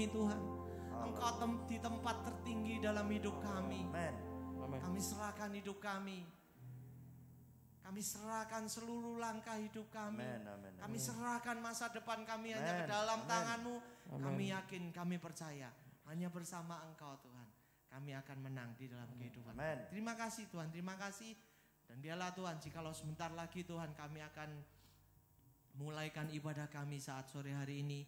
tertinggi Tuhan. Engkau di tempat tertinggi dalam hidup kami. Kami serahkan hidup kami. Kami serahkan seluruh langkah hidup kami. Kami serahkan masa depan kami hanya ke dalam tangan-Mu. Kami yakin, kami percaya. Hanya bersama Engkau Tuhan, kami akan menang di dalam kehidupan. Terima kasih Tuhan, terima kasih. Dan biarlah Tuhan, jikalau sebentar lagi Tuhan kami akan mulaikan ibadah kami saat sore hari ini.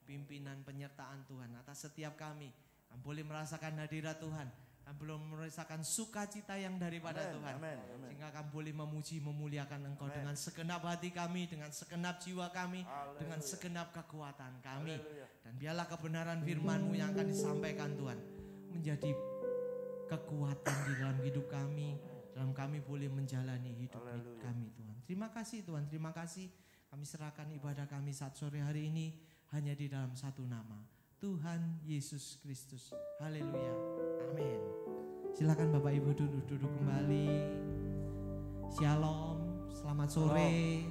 Pimpinan penyertaan Tuhan atas setiap kami. Kami boleh merasakan hadirat Tuhan. Kami belum merasakan sukacita yang daripada Tuhan. Sehingga kami boleh memuji, memuliakan Engkau dengan segenap hati kami, dengan segenap jiwa kami, dengan segenap kekuatan kami. Dan biarlah kebenaran firman-Mu yang akan disampaikan Tuhan menjadi kekuatan di dalam hidup kami. Dalam kami boleh menjalani hidup kami Tuhan. Terima kasih Tuhan, terima kasih. Kami serahkan ibadah kami saat sore hari ini hanya di dalam satu nama, Tuhan Yesus Kristus. Haleluya. Amin. Silakan Bapak Ibu duduk kembali. Shalom, selamat sore.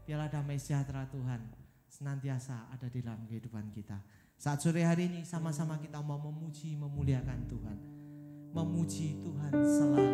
Biarlah damai sejahtera Tuhan senantiasa ada di dalam kehidupan kita. Saat sore hari ini sama-sama kita mau memuji, memuliakan Tuhan. Memuji Tuhan selalu.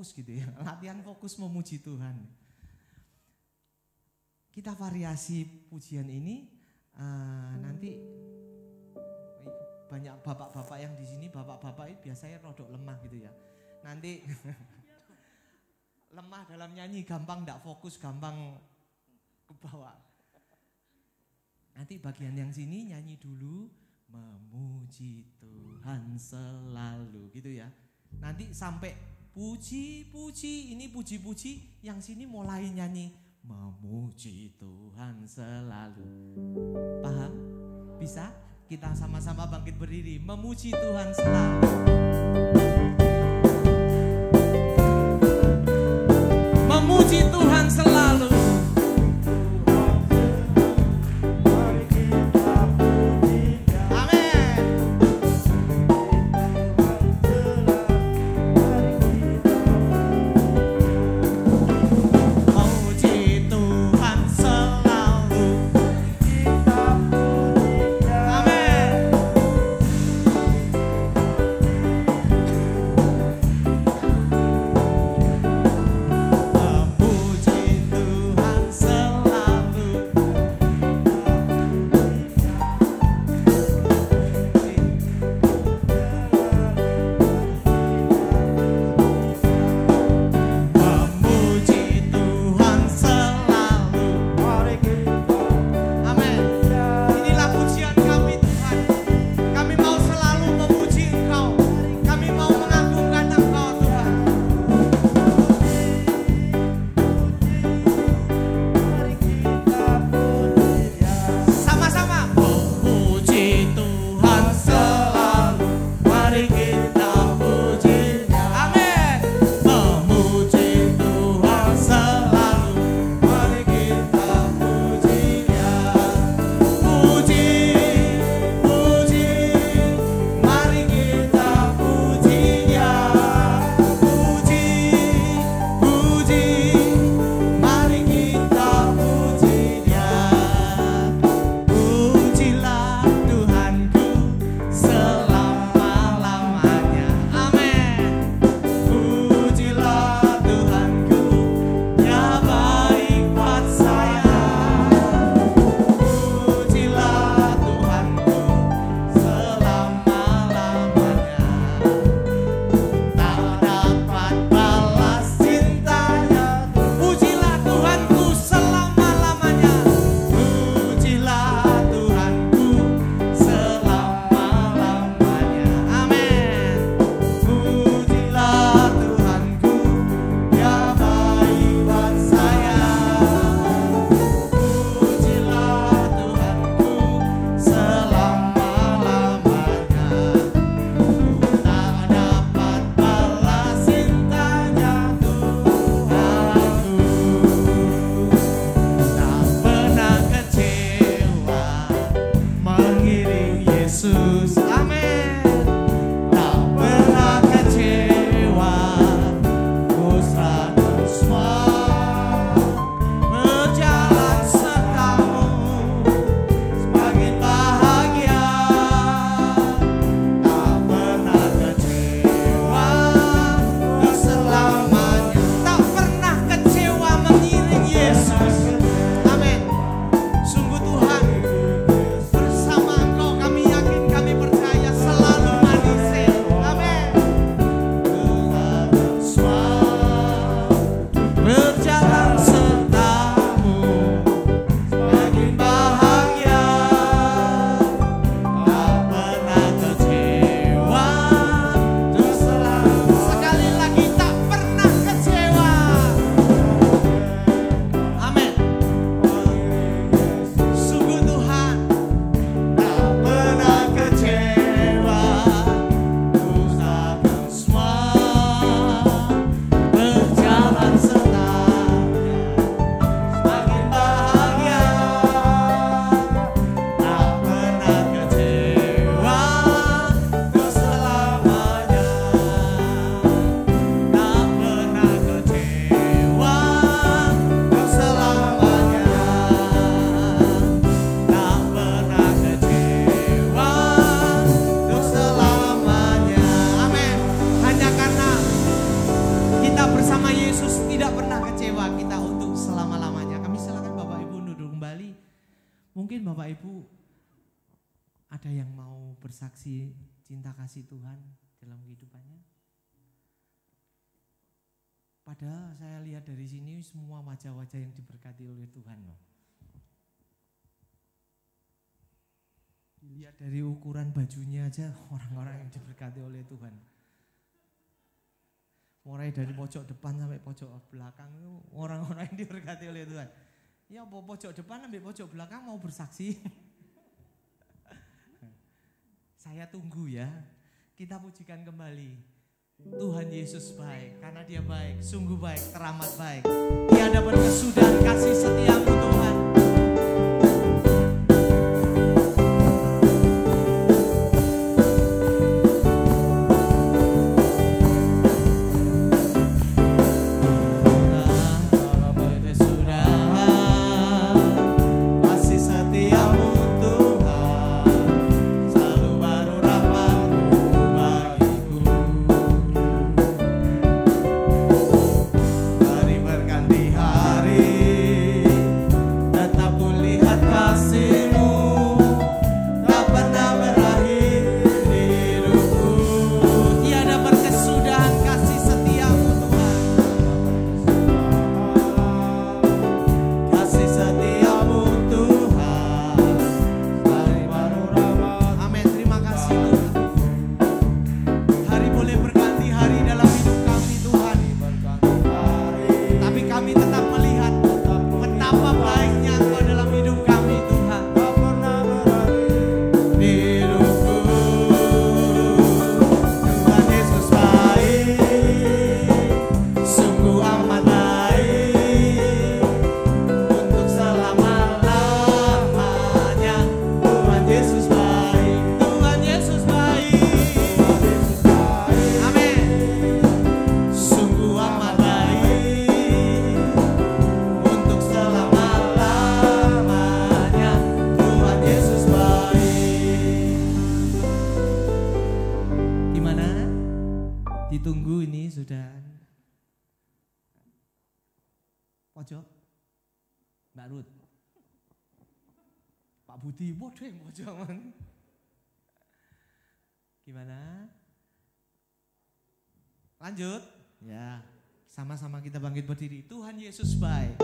Gitu ya, latihan fokus memuji Tuhan. Kita variasi pujian ini nanti banyak bapak-bapak yang di sini, bapak-bapak itu biasanya rodok lemah gitu ya. Nanti lemah dalam nyanyi, gampang ndak fokus, gampang ke bawah. Nanti bagian yang sini nyanyi dulu, memuji Tuhan selalu gitu ya. Nanti sampai puji-puji, ini puji-puji, yang sini mulai nyanyi memuji Tuhan selalu. Paham? Bisa? Kita sama-sama bangkit berdiri, memuji Tuhan selalu. Memuji Tuhan selalu. Puji Bapak Ibu, ada yang mau bersaksi cinta kasih Tuhan dalam kehidupannya? Padahal saya lihat dari sini semua wajah-wajah yang diberkati oleh Tuhan loh. Dilihat dari ukuran bajunya aja orang-orang yang diberkati oleh Tuhan. Mulai dari pojok depan sampai pojok belakang itu orang-orang yang diberkati oleh Tuhan. Ya pojok depan sampai pojok belakang mau bersaksi. Saya tunggu ya. Kita pujikan kembali. Tuhan Yesus baik, karena Dia baik, sungguh baik, teramat baik. Tiada berkesudahan kasih setiamu Tuhan. Ditunggu ini sudah pojok Mbak Ruth, Pak Budi, bodoh yang pojok. Gimana? Lanjut? Ya, sama-sama kita bangkit berdiri. Tuhan Yesus baik.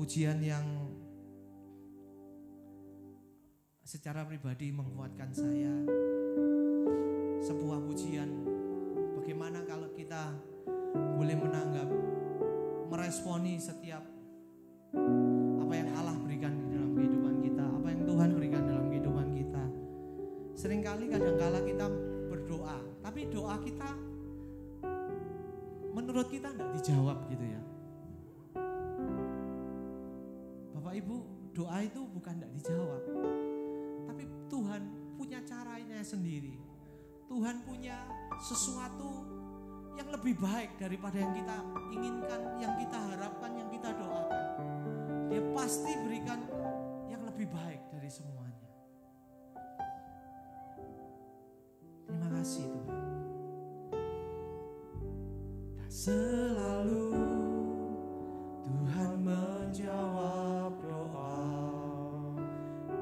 Pujian yang secara pribadi menguatkan saya. Sebuah pujian, bagaimana kalau kita boleh menanggap, meresponi setiap apa yang Allah berikan di dalam kehidupan kita, apa yang Tuhan berikan dalam kehidupan kita. Seringkali kadangkala kita berdoa Tapi doa kita menurut kita enggak dijawab gitu ya. Bapak Ibu, doa itu bukan enggak dijawab. Tapi Tuhan punya caranya sendiri. Tuhan punya sesuatu yang lebih baik daripada yang kita inginkan, yang kita harapkan, yang kita doakan. Dia pasti berikan yang lebih baik dari semuanya. Terima kasih Tuhan. Tak selalu Tuhan menjawab doa,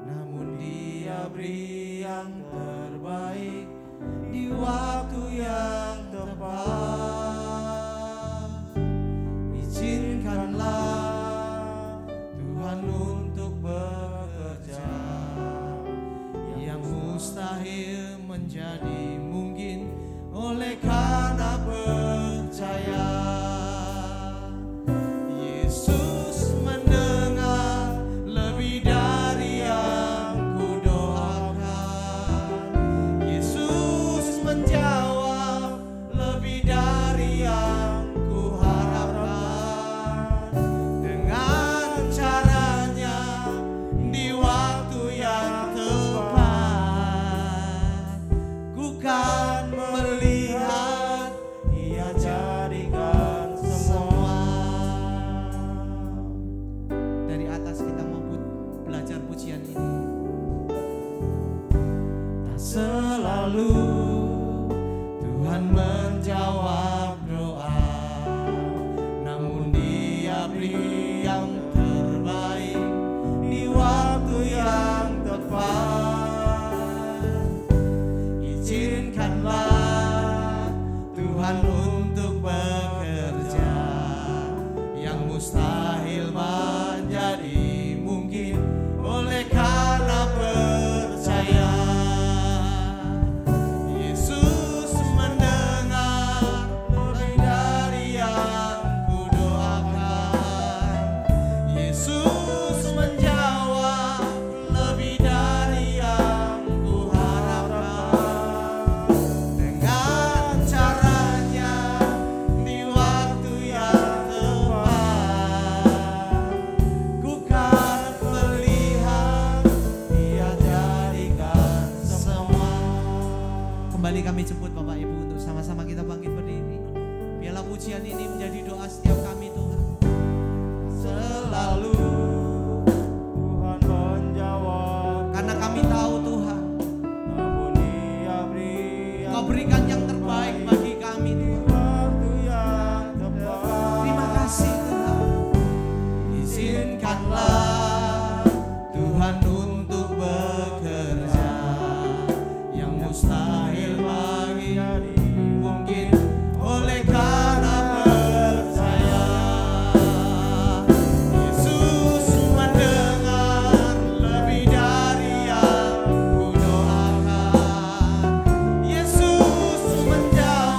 namun Dia beri yang terbaik di waktu yang tepat. Izinkanlah Tuhan untuk bekerja, yang mustahil menjadi mungkin oleh karena percaya. Yesus mendengar lebih dari yang kudoakan. Yesus menjawab lebih dari yang kuharapkan. Dengan caranya di waktu yang tepat, ku kan melihat Ia jadikan semua. Dari atas kita mau belajar pujian ini. Tak selalu Tuhan menjawab doa, namun Dia beri yang terbaik di waktu yang tepat. Izinkanlah Tuhan untuk bekerja, yang mustahil menjadi mungkin oleh karena percaya. Yesus mendengar lebih dari yang kudoakan. Yesus menjawab lebih dari yang kuharapkan. Dengan caranya di waktu yang tepat, ku kan melihat Ia jadikan semua. Kembali kami jemput Bapak Ibu untuk sama-sama kita bangkit berdiri. Biarlah pujian ini menjadi doa setiap kami Tuhan. Selalu Tuhan menjawab, karena kami tahu Tuhan, namun Dia beri Kau berikan yang terbaik bagi kami Tuhan. waktu yang tepat. Terima kasih Tuhan. Izinkanlah Tuhan untuk bekerja, yang mustahil bagi mungkin oleh karena percaya. Yesus mendengar lebih dari yang kudoakan. Yesus menjawab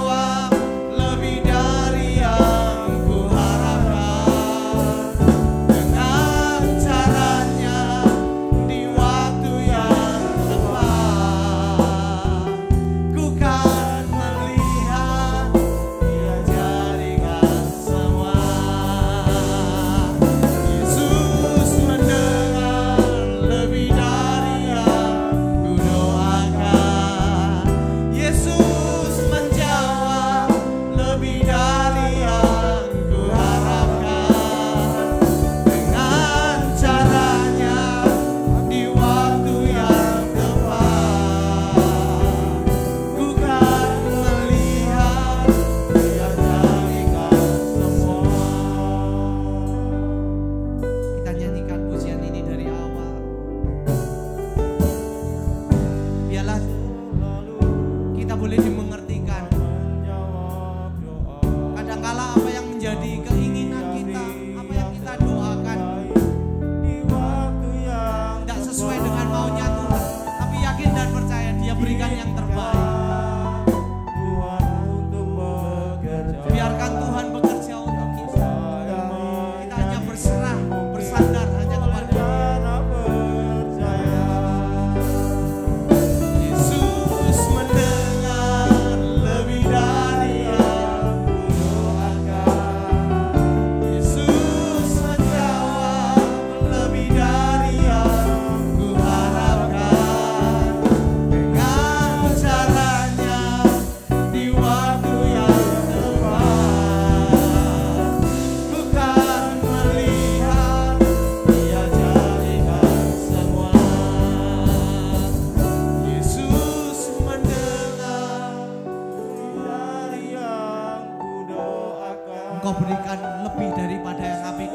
Engkau berikan lebih daripada yang kami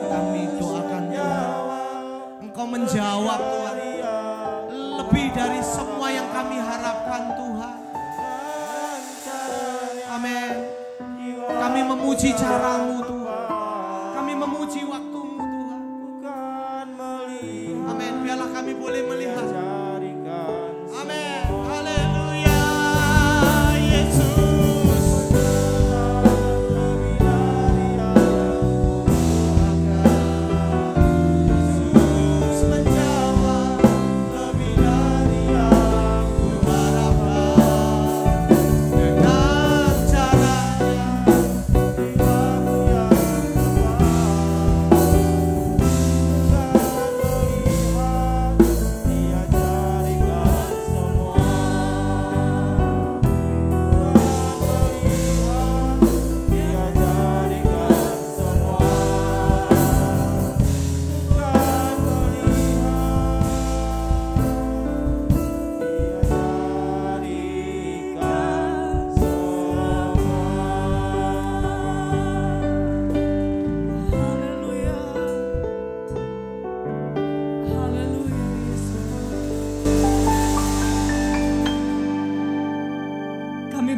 doakan Tuhan. Engkau menjawab Tuhan, lebih dari semua yang kami harapkan Tuhan. Amin. Kami memuji cara-Mu Tuhan, kami memuji waktu-Mu Tuhan. Amin. Biarlah kami boleh melihat. Amin. Haleluya Yesus. Yesus menjawab lebih dari yang kuharapkan. Dengan caranya Aku yang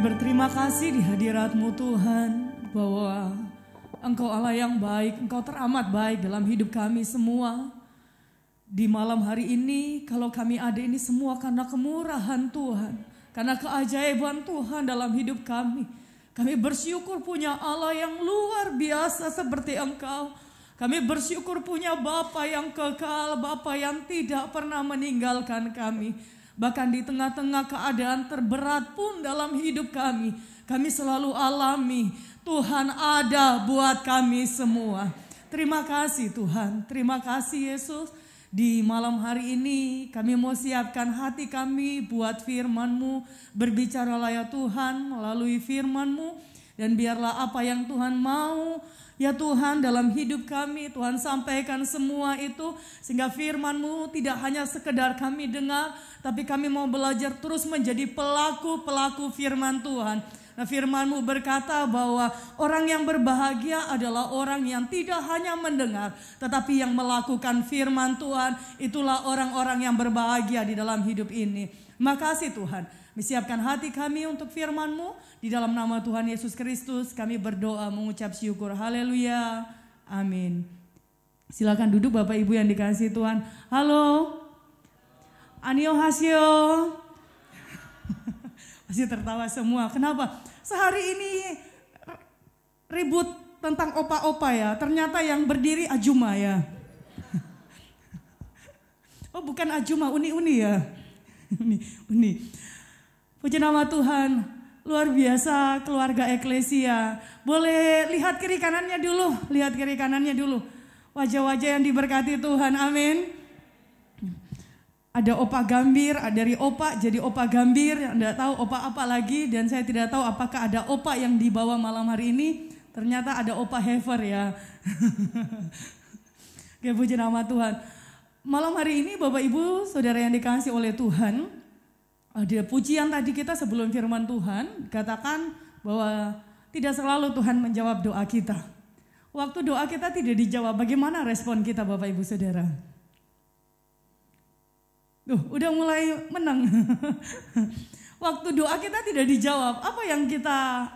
Berterima kasih di hadirat-Mu Tuhan, bahwa Engkau Allah yang baik, Engkau teramat baik dalam hidup kami semua. Di malam hari ini, kalau kami ada ini semua karena kemurahan Tuhan, karena keajaiban Tuhan dalam hidup kami. Kami bersyukur punya Allah yang luar biasa seperti Engkau. Kami bersyukur punya Bapa yang kekal, Bapa yang tidak pernah meninggalkan kami. Bahkan di tengah-tengah keadaan terberat pun dalam hidup kami selalu alami Tuhan ada buat kami semua. Terima kasih Tuhan, terima kasih Yesus. Di malam hari ini kami mau siapkan hati kami buat firman-Mu. Berbicaralah ya Tuhan melalui firman-Mu, dan biarlah apa yang Tuhan mau ya Tuhan dalam hidup kami, Tuhan sampaikan semua itu, sehingga firman-Mu tidak hanya sekedar kami dengar, tapi kami mau belajar terus menjadi pelaku-pelaku firman Tuhan. Nah, firman-Mu berkata bahwa orang yang berbahagia adalah orang yang tidak hanya mendengar, tetapi yang melakukan firman Tuhan. Itulah orang-orang yang berbahagia di dalam hidup ini. Makasih Tuhan. Siapkan hati kami untuk firman-Mu. Di dalam nama Tuhan Yesus Kristus kami berdoa mengucap syukur. Haleluya. Amin. Silakan duduk Bapak Ibu yang dikasihi Tuhan. Halo. Annyeonghaseyo. Masih tertawa semua. Kenapa? Sehari ini ribut tentang opa-opa ya. Ternyata yang berdiri Ajuma ya. Oh bukan Ajuma, uni-uni ya. Uni. Puji nama Tuhan, luar biasa keluarga Eklesia. Boleh lihat kiri kanannya dulu, wajah-wajah yang diberkati Tuhan, amin. Ada opa gambir, dari opa jadi opa gambir, tidak tahu opa apa lagi, dan saya tidak tahu apakah ada opa yang dibawa malam hari ini. Ternyata ada opa Hever ya. Oke, puji nama Tuhan. Malam hari ini Bapak Ibu Saudara yang dikasihi oleh Tuhan, ada pujian tadi kita sebelum firman Tuhan katakan bahwa tidak selalu Tuhan menjawab doa kita. Waktu doa kita tidak dijawab, bagaimana respon kita Bapak Ibu Saudara? Udah mulai menang. Waktu doa kita tidak dijawab, apa yang kita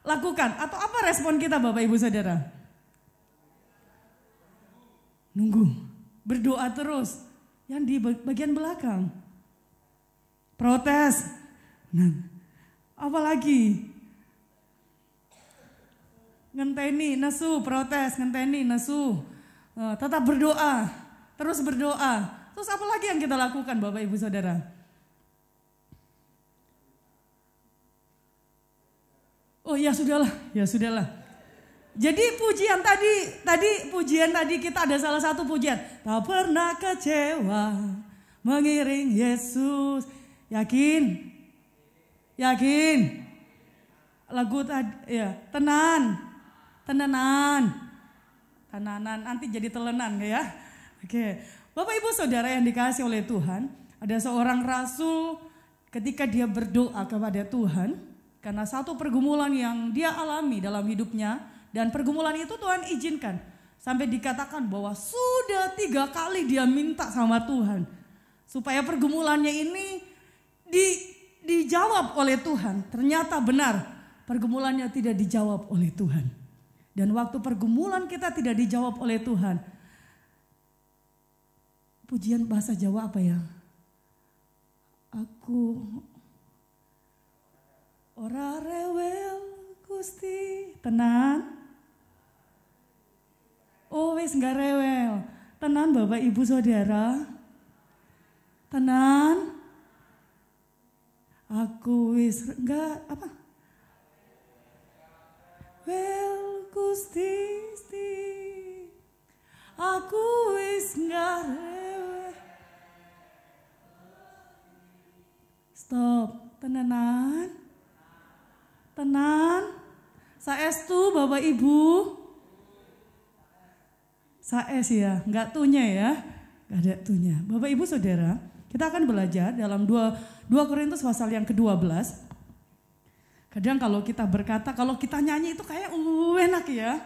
lakukan? Atau apa respon kita Bapak Ibu Saudara? Nunggu, berdoa terus. Yang di bagian belakang protes. Nah, apalagi ngenteni, nesu, protes, ngenteni, nesu. Tetap berdoa, terus berdoa. Terus apa lagi yang kita lakukan Bapak Ibu Saudara? Oh ya sudahlah. Jadi pujian tadi kita ada salah satu pujian. Tak pernah kecewa mengiring Yesus. Yakin? Lagu tadi ya, tenanan. Nanti jadi telenan ya. Oke. Bapak Ibu Saudara yang dikasihi oleh Tuhan, ada seorang rasul ketika dia berdoa kepada Tuhan karena satu pergumulan yang dia alami dalam hidupnya, Dan pergumulan itu Tuhan izinkan. Sampai dikatakan bahwa sudah 3 kali dia minta sama Tuhan. Supaya pergumulannya ini dijawab oleh Tuhan. Ternyata benar pergumulannya tidak dijawab oleh Tuhan. Dan waktu pergumulan kita tidak dijawab oleh Tuhan. Pujian bahasa Jawa apa ya? Aku ora rewel Gusti, tenan. Oh wis gak rewel, tenan Bapak Ibu Saudara, tenan. Aku wis gak apa? Well Gusti, aku wis gak rewel. Stop, tenanan, tenan. Saestu Bapak Ibu. Saes ya, nggak tunya ya, nggak ada tunya. Bapak Ibu Saudara, kita akan belajar dalam 2 Korintus pasal yang ke-12. Kadang kalau kita berkata, kalau kita nyanyi itu kayak enak ya.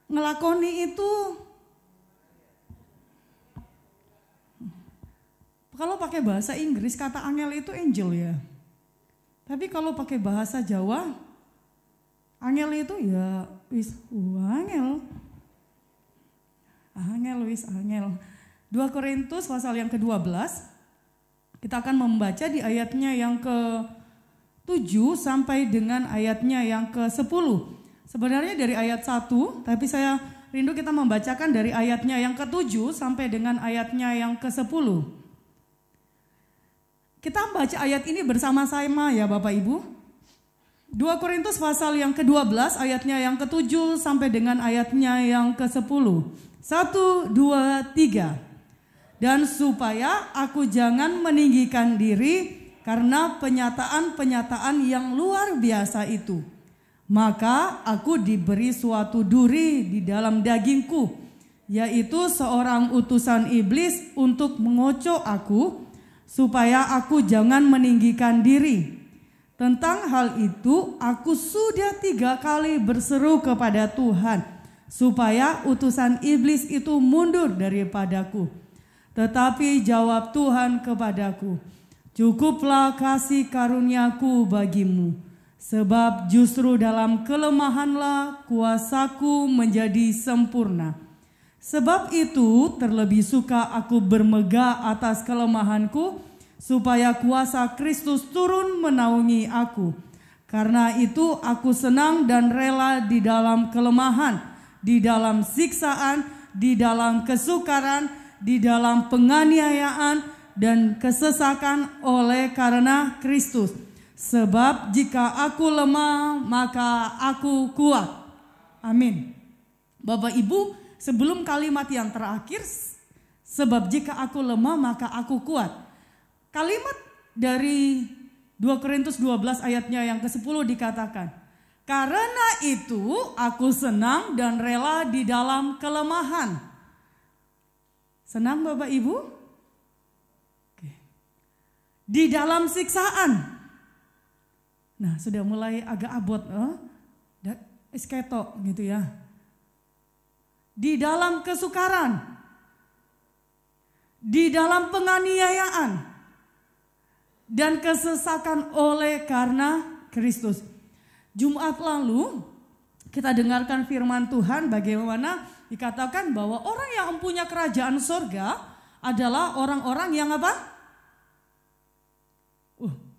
Ngelakoni itu, kalau pakai bahasa Inggris kata angel itu angel ya. Tapi kalau pakai bahasa Jawa, angel itu ya wis angel. Angel. 2 Korintus pasal yang ke-12. Kita akan membaca di ayatnya yang ke-7 sampai dengan ayatnya yang ke-10. Sebenarnya dari ayat 1, tapi saya rindu kita membacakan dari ayatnya yang ke-7 sampai dengan ayatnya yang ke-10. Kita baca ayat ini bersama-sama ya Bapak Ibu. 2 Korintus pasal yang ke-12 ayatnya yang ke-7 sampai dengan ayatnya yang ke-10. 1, 2, 3. Dan supaya aku jangan meninggikan diri karena penyataan-penyataan yang luar biasa itu. Maka aku diberi suatu duri di dalam dagingku, yaitu seorang utusan iblis untuk mengocok aku, supaya aku jangan meninggikan diri. Tentang hal itu aku sudah 3 kali berseru kepada Tuhan, supaya utusan iblis itu mundur daripadaku. Tetapi jawab Tuhan kepadaku, cukuplah kasih karuniaku bagimu, sebab justru dalam kelemahanlah kuasaku menjadi sempurna. Sebab itu terlebih suka aku bermegah atas kelemahanku, supaya kuasa Kristus turun menaungi aku. Karena itu aku senang dan rela di dalam kelemahan, di dalam siksaan, di dalam kesukaran, di dalam penganiayaan dan kesesakan oleh karena Kristus. Sebab jika aku lemah, maka aku kuat. Amin. Bapak Ibu, sebelum kalimat yang terakhir, sebab jika aku lemah, maka aku kuat. Kalimat dari 2 Korintus 12 ayatnya yang ke-10 dikatakan, karena itu aku senang dan rela di dalam kelemahan. Senang Bapak Ibu? Oke. Di dalam siksaan. Nah sudah mulai agak abot. Isketok gitu ya. Di dalam kesukaran. Di dalam penganiayaan. Dan kesesakan oleh karena Kristus. Jumat lalu kita dengarkan firman Tuhan bagaimana dikatakan bahwa orang yang mempunyai kerajaan sorga adalah orang-orang yang apa?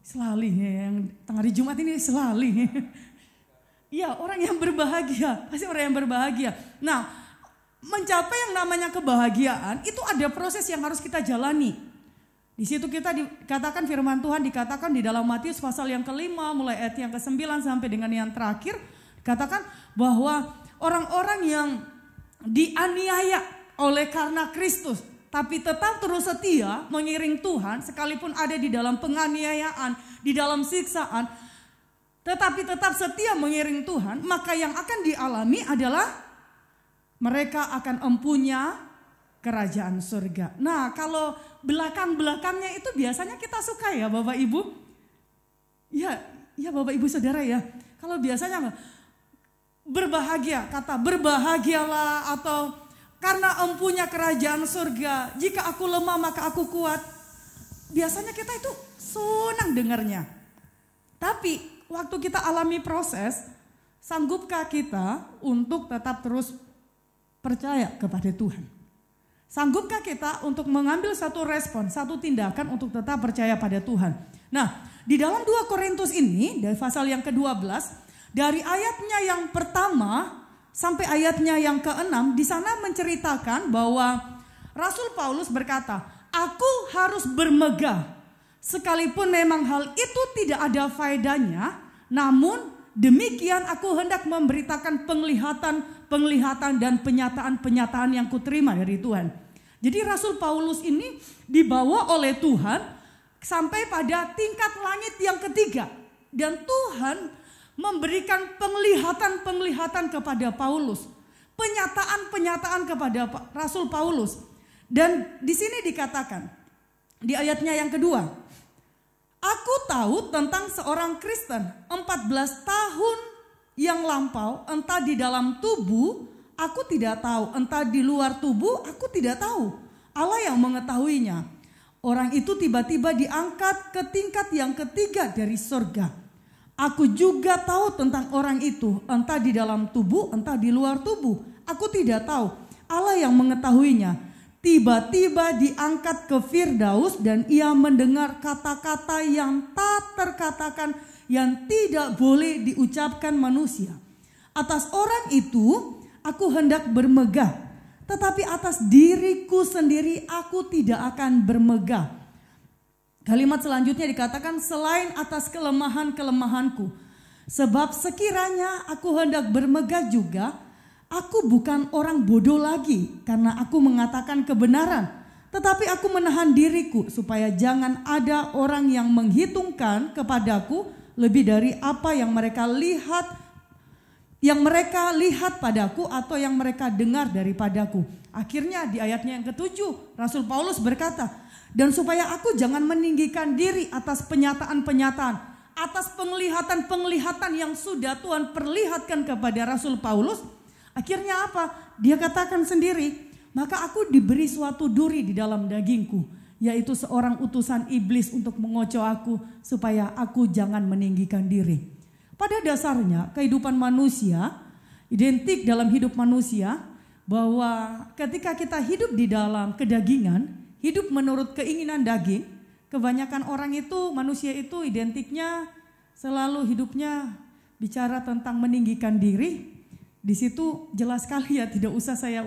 Selali yang tengah hari Jumat ini selali. Iya, orang yang berbahagia, pasti orang yang berbahagia. Nah, mencapai yang namanya kebahagiaan itu ada proses yang harus kita jalani. Di situ kita dikatakan firman Tuhan dikatakan di dalam Matius pasal yang ke-5 mulai ayat yang ke-9 sampai dengan yang terakhir. Dikatakan bahwa orang-orang yang dianiaya oleh karena Kristus tapi tetap terus setia mengiring Tuhan sekalipun ada di dalam penganiayaan, di dalam siksaan, tetapi tetap setia mengiring Tuhan, maka yang akan dialami adalah mereka akan mempunyai kerajaan surga. Nah, kalau belakang-belakangnya itu biasanya kita suka ya Bapak Ibu. Ya Bapak Ibu Saudara ya. Kalau biasanya berbahagia, kata berbahagialah atau karena empunya kerajaan surga. Jika aku lemah maka aku kuat. Biasanya kita itu senang dengarnya. Tapi waktu kita alami proses, sanggupkah kita untuk tetap terus percaya kepada Tuhan? Sanggupkah kita untuk mengambil satu respon, satu tindakan untuk tetap percaya pada Tuhan? Nah, di dalam 2 Korintus ini, dari pasal yang ke-12, dari ayatnya yang pertama sampai ayatnya yang ke-6, di sana menceritakan bahwa Rasul Paulus berkata, aku harus bermegah, sekalipun memang hal itu tidak ada faedahnya, namun demikian aku hendak memberitakan penglihatan dan penyataan yang kuterima dari Tuhan. Jadi Rasul Paulus ini dibawa oleh Tuhan sampai pada tingkat langit yang ketiga. Dan Tuhan memberikan penglihatan kepada Paulus. Penyataan kepada Rasul Paulus. Dan di sini dikatakan, di ayatnya yang kedua, aku tahu tentang seorang Kristen 14 tahun yang lampau, entah di dalam tubuh, aku tidak tahu, entah di luar tubuh, aku tidak tahu. Allah yang mengetahuinya. Orang itu tiba-tiba diangkat ke tingkat yang ketiga dari surga. Aku juga tahu tentang orang itu, entah di dalam tubuh, entah di luar tubuh. Aku tidak tahu. Allah yang mengetahuinya. Tiba-tiba diangkat ke Firdaus dan ia mendengar kata-kata yang tak terkatakan, yang tidak boleh diucapkan manusia. Atas orang itu aku hendak bermegah, tetapi atas diriku sendiri aku tidak akan bermegah. Kalimat selanjutnya dikatakan, selain atas kelemahan-kelemahanku. Sebab sekiranya aku hendak bermegah juga, aku bukan orang bodoh lagi karena aku mengatakan kebenaran. Tetapi aku menahan diriku supaya jangan ada orang yang menghitungkan kepadaku lebih dari apa yang mereka lihat padaku atau yang mereka dengar daripadaku. Akhirnya di ayatnya yang ke-7 Rasul Paulus berkata, dan supaya aku jangan meninggikan diri atas penyataan-penyataan, atas penglihatan-penglihatan yang sudah Tuhan perlihatkan kepada Rasul Paulus. Akhirnya apa? Dia katakan sendiri, maka aku diberi suatu duri di dalam dagingku, yaitu seorang utusan iblis untuk mengocoh aku supaya aku jangan meninggikan diri. Pada dasarnya kehidupan manusia identik dalam hidup manusia bahwa ketika kita hidup di dalam kedagingan, hidup menurut keinginan daging, kebanyakan orang itu, manusia itu identiknya selalu hidupnya bicara tentang meninggikan diri. Di situ jelas sekali ya, tidak usah saya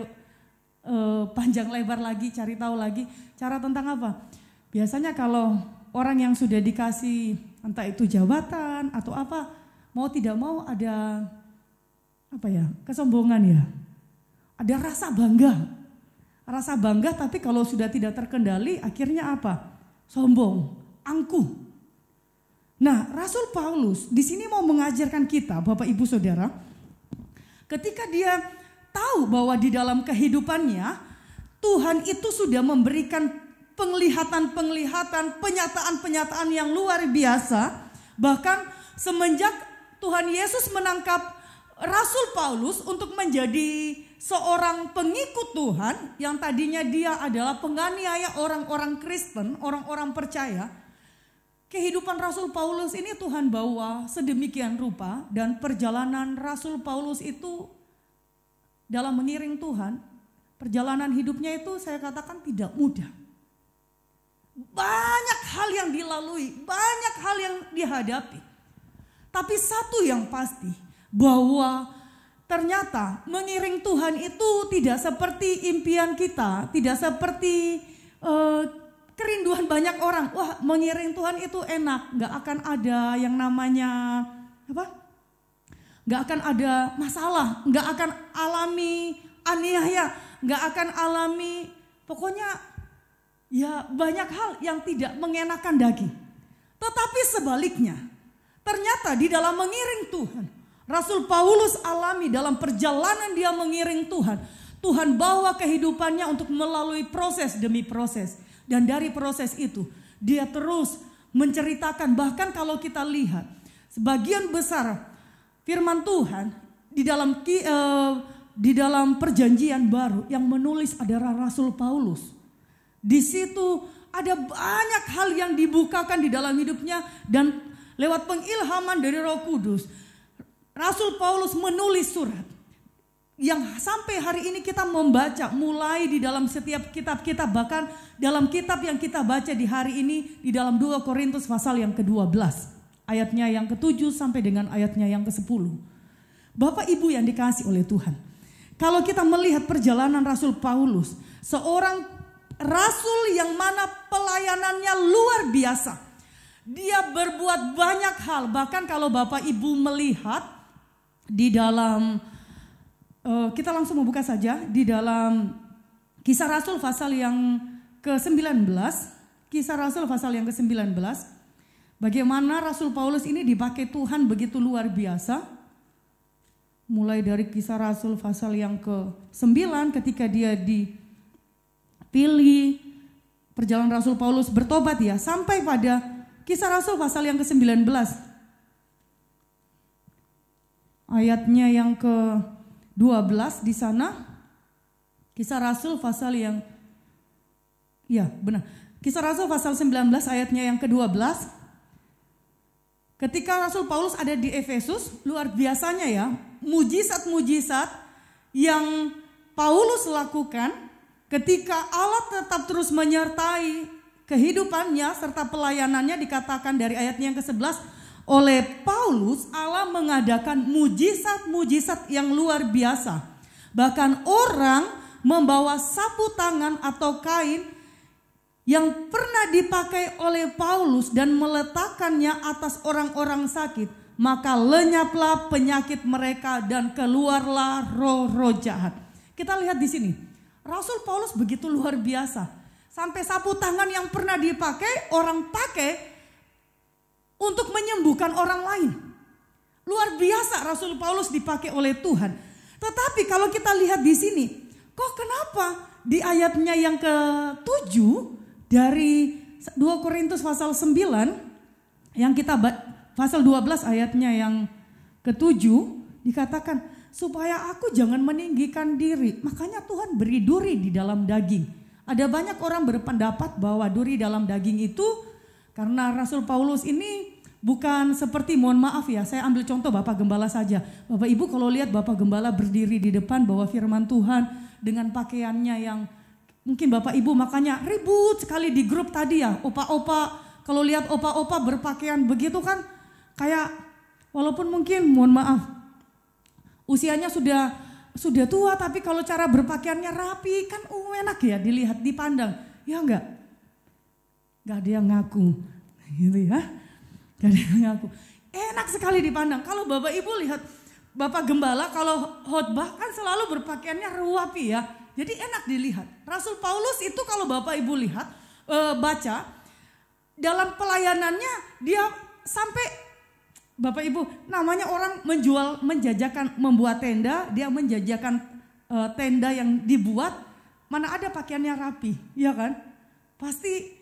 panjang lebar lagi, cari tahu lagi cara tentang apa. Biasanya kalau orang yang sudah dikasih entah itu jabatan atau apa, mau tidak mau ada kesombongan ya. Ada rasa bangga tapi kalau sudah tidak terkendali akhirnya apa? Sombong, angkuh. Nah, Rasul Paulus di sini mau mengajarkan kita, Bapak Ibu Saudara, ketika dia tahu bahwa di dalam kehidupannya Tuhan itu sudah memberikan penglihatan-penglihatan, penyataan-penyataan yang luar biasa. Bahkan semenjak Tuhan Yesus menangkap Rasul Paulus untuk menjadi seorang pengikut Tuhan, yang tadinya dia adalah penganiaya orang-orang Kristen, orang-orang percaya. Kehidupan Rasul Paulus ini Tuhan bawa sedemikian rupa, dan perjalanan Rasul Paulus itu dalam mengiring Tuhan, perjalanan hidupnya itu saya katakan tidak mudah. Banyak hal yang dilalui, banyak hal yang dihadapi. Tapi satu yang pasti, bahwa ternyata mengiring Tuhan itu tidak seperti impian kita, tidak seperti kerinduan banyak orang. Wah, mengiring Tuhan itu enak, gak akan ada yang namanya gak akan ada masalah, gak akan alami aniaya, gak akan alami, pokoknya ya banyak hal yang tidak mengenakan daging. Tetapi sebaliknya, ternyata di dalam mengiring Tuhan, Rasul Paulus alami dalam perjalanan dia mengiring Tuhan. Tuhan bawa kehidupannya untuk melalui proses demi proses. Dan dari proses itu dia terus menceritakan, bahkan kalau kita lihat sebagian besar firman Tuhan di dalam perjanjian baru yang menulis adalah Rasul Paulus. Di situ ada banyak hal yang dibukakan di dalam hidupnya dan lewat pengilhaman dari Roh Kudus, Rasul Paulus menulis surat yang sampai hari ini kita membaca, mulai di dalam setiap kitab-kitab, bahkan dalam kitab yang kita baca di hari ini di dalam 2 Korintus pasal yang ke-12 ayatnya yang ke-7 sampai dengan ayatnya yang ke-10. Bapak Ibu yang dikasihi oleh Tuhan, kalau kita melihat perjalanan Rasul Paulus, seorang rasul yang mana pelayanannya luar biasa. Dia berbuat banyak hal, bahkan kalau Bapak Ibu melihat di dalam kita langsung membuka saja di dalam Kisah Rasul pasal yang ke-19, Kisah Rasul pasal yang ke-19, bagaimana Rasul Paulus ini dipakai Tuhan begitu luar biasa. Mulai dari Kisah Rasul pasal yang ke-9 ketika dia dipilih, perjalanan Rasul Paulus bertobat ya, sampai pada Kisah Rasul pasal yang ke-19. Ayatnya yang ke-12 di sana. Kisah Rasul pasal yang Kisah Rasul pasal 19 ayatnya yang ke-12. Ketika Rasul Paulus ada di Efesus, luar biasanya ya, mujizat-mujizat yang Paulus lakukan ketika Allah tetap terus menyertai kehidupannya serta pelayanannya. Dikatakan dari ayatnya yang ke-11, oleh Paulus Allah mengadakan mujizat-mujizat yang luar biasa. Bahkan orang membawa sapu tangan atau kain yang pernah dipakai oleh Paulus dan meletakkannya atas orang-orang sakit, maka lenyaplah penyakit mereka dan keluarlah roh-roh jahat. Kita lihat di sini, Rasul Paulus begitu luar biasa. Sampai sapu tangan yang pernah dipakai, orang pakai untuk menyembuhkan orang lain. Luar biasa Rasul Paulus dipakai oleh Tuhan. Tetapi kalau kita lihat di sini, kok kenapa di ayatnya yang ke-7 dari 2 Korintus pasal 9 yang kita pasal 12 ayatnya yang ke-7 dikatakan, supaya aku jangan meninggikan diri. Makanya Tuhan beri duri di dalam daging. Ada banyak orang berpendapat bahwa duri dalam daging itu karena Rasul Paulus ini bukan seperti, mohon maaf ya, saya ambil contoh Bapak Gembala saja. Bapak Ibu kalau lihat Bapak Gembala berdiri di depan bawa firman Tuhan dengan pakaiannya yang mungkin Bapak Ibu makanya ribut sekali di grup tadi ya. Opa-opa, kalau lihat opa-opa berpakaian begitu kan kayak walaupun mungkin mohon maaf usianya sudah tua, tapi kalau cara berpakaiannya rapi kan enak ya dilihat, dipandang. Ya enggak ada yang ngaku gitu ya. Gak ada yang ngaku. Enak sekali dipandang. Kalau Bapak Ibu lihat Bapak Gembala kalau khotbah kan selalu berpakaiannya rapi ya. Jadi enak dilihat. Rasul Paulus itu kalau Bapak Ibu lihat, baca, dalam pelayanannya dia sampai, Bapak Ibu, namanya orang menjajakan, membuat tenda, dia menjajakan tenda yang dibuat, mana ada pakaiannya rapi, ya kan? Pasti